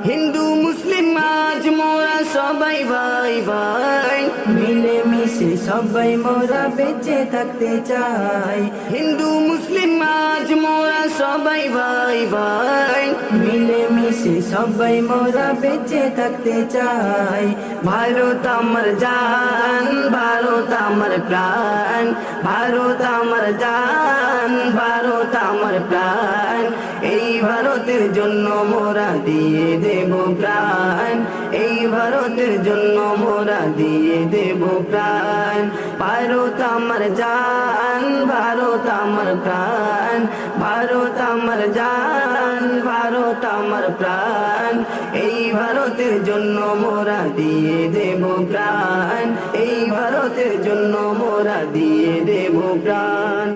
হিন্দু মুসলিম আজ মোরা সবাই ভাই ভাই, মিলে মিশে সবাই মোরা বেঁচে থাকতে চাই। হিন্দু মুসলিম আজ মোরা সবাই ভাই ভাই, মিলে মিশে সবাই মোরা বেঁচে থাকতে চাই। ভারত আমার জান, ভারত আমার প্রাণ, ভারত আমার জান, ভারত আমার প্রাণ। এই ভারতের জন্য মোরা দিয়ে দেব প্রাণ, এই ভারতের জন্য মোরা দিয়ে দেব প্রাণ। ভারত আমার জান, ভারত আমার প্রাণ, ভারত আমার জান, ভারত আমার প্রাণ। এই ভারতের জন্য মোরা দিয়ে দেব প্রাণ, এই ভারতের জন্য মোরা দিয়ে দেব প্রাণ।